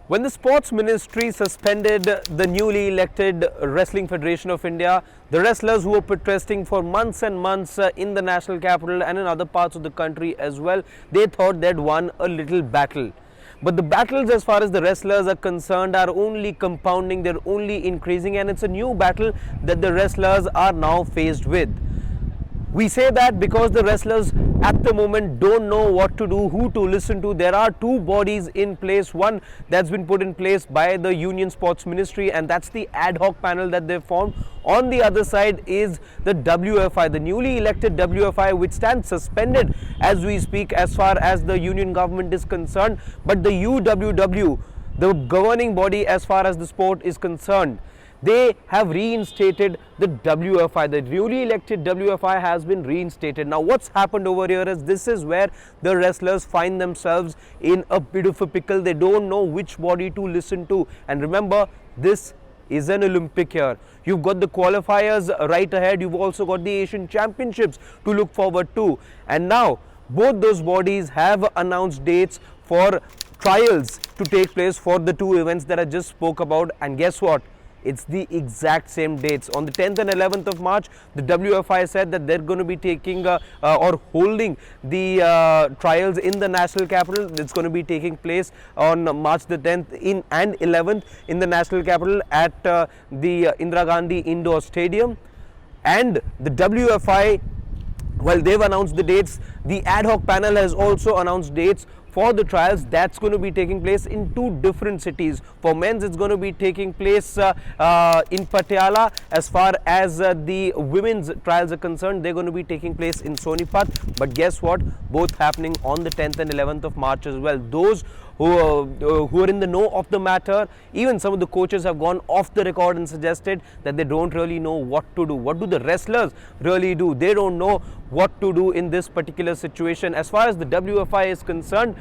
When the Sports Ministry suspended the newly elected Wrestling Federation of India, the wrestlers who were protesting for months and months in the national capital and in other parts of the country as well, they thought they'd won a little battle. But the battles as far as the wrestlers are concerned are only compounding, they're only increasing, and it's a new battle that the wrestlers are now faced with. We say that because the wrestlers at the moment don't know what to do, who to listen to. There are two bodies in place, one that's been put in place by the Union Sports Ministry, and that's the ad hoc panel that they've formed. On the other side is the WFI, the newly elected WFI, which stands suspended as we speak as far as the union government is concerned. But the UWW, the governing body as far as the sport is concerned, they have reinstated the WFI. The newly elected WFI has been reinstated. Now what's happened over here is this is where the wrestlers find themselves in a bit of a pickle. They don't know which body to listen to. And remember, this is an Olympic year. You've got the qualifiers right ahead. You've also got the Asian Championships to look forward to. And now both those bodies have announced dates for trials to take place for the two events that I just spoke about. And guess what? It's the exact same dates. On the 10th and 11th of March, the WFI said that they're going to be taking or holding the trials in the national capital. It's going to be taking place on March the 10th and 11th in the national capital at the Indira Gandhi Indoor Stadium. And the WFI, well, they've announced the dates. The ad hoc panel has also announced dates for the trials that's going to be taking place in two different cities. For men's, it's going to be taking place in Patiala. As far as the women's trials are concerned, they're going to be taking place in Sonipat. But guess what? Both happening on the 10th and 11th of March as well. Those who are in the know of the matter, even some of the coaches have gone off the record and suggested that they don't really know what to do. What do the wrestlers really do? They don't know what to do in this particular situation. As far as the WFI is concerned,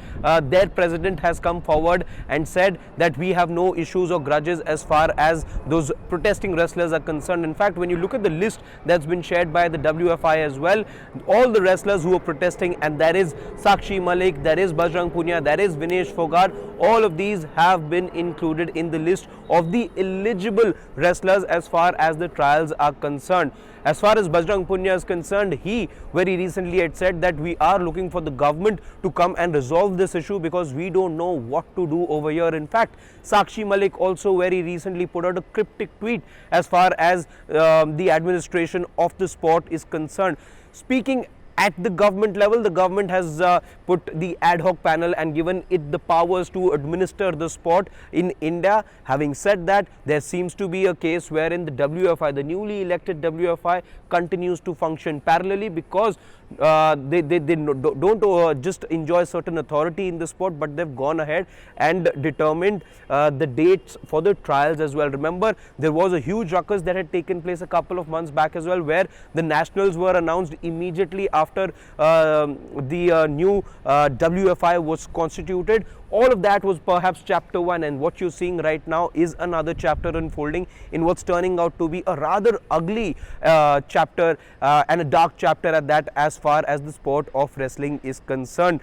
their president has come forward and said that we have no issues or grudges as far as those protesting wrestlers are concerned. In fact, when you look at the list that's been shared by the WFI as well, all the wrestlers who are protesting, and there is Sakshi Malik, there is Bajrang Punia, there is Vinesh Fogart, all of these have been included in the list of the eligible wrestlers as far as the trials are concerned. As far as Bajrang Punia is concerned, he very recently had said that we are looking for the government to come and resolve this issue because we don't know what to do over here. In fact, Sakshi Malik also very recently put out a cryptic tweet as far as the administration of the sport is concerned. Speaking at the government level, the government has put the ad hoc panel and given it the powers to administer the sport in India. Having said that, there seems to be a case wherein the WFI, the newly elected WFI, continues to function parallelly because they don't just enjoy certain authority in the sport, but they've gone ahead and determined the dates for the trials as well. Remember, there was a huge ruckus that had taken place a couple of months back as well, where the nationals were announced immediately after the new WFI was constituted. All of that was perhaps chapter one, and what you're seeing right now is another chapter unfolding in what's turning out to be a rather ugly chapter and a dark chapter at that as far as the sport of wrestling is concerned.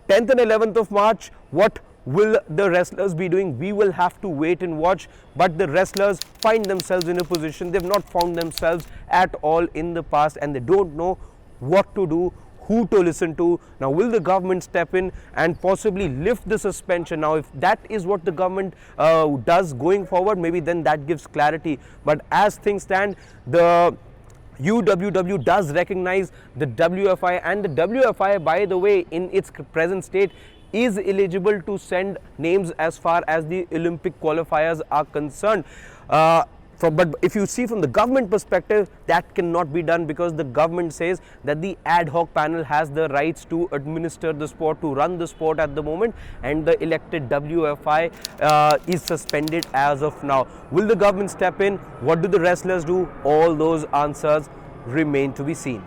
10th and 11th of March, what will the wrestlers be doing? We will have to wait and watch, but the wrestlers find themselves in a position they've not found themselves at all in the past, and they don't know what to do, who to listen to. Now, will the government step in and possibly lift the suspension? Now, if that is what the government does going forward, maybe then that gives clarity. But as things stand, the UWW does recognize the WFI, and the WFI, by the way, in its present state, is eligible to send names as far as the Olympic qualifiers are concerned. But if you see from the government perspective, that cannot be done because the government says that the ad hoc panel has the rights to administer the sport, to run the sport at the moment, and the elected WFI is suspended as of now. Will the government step in? What do the wrestlers do? All those answers remain to be seen.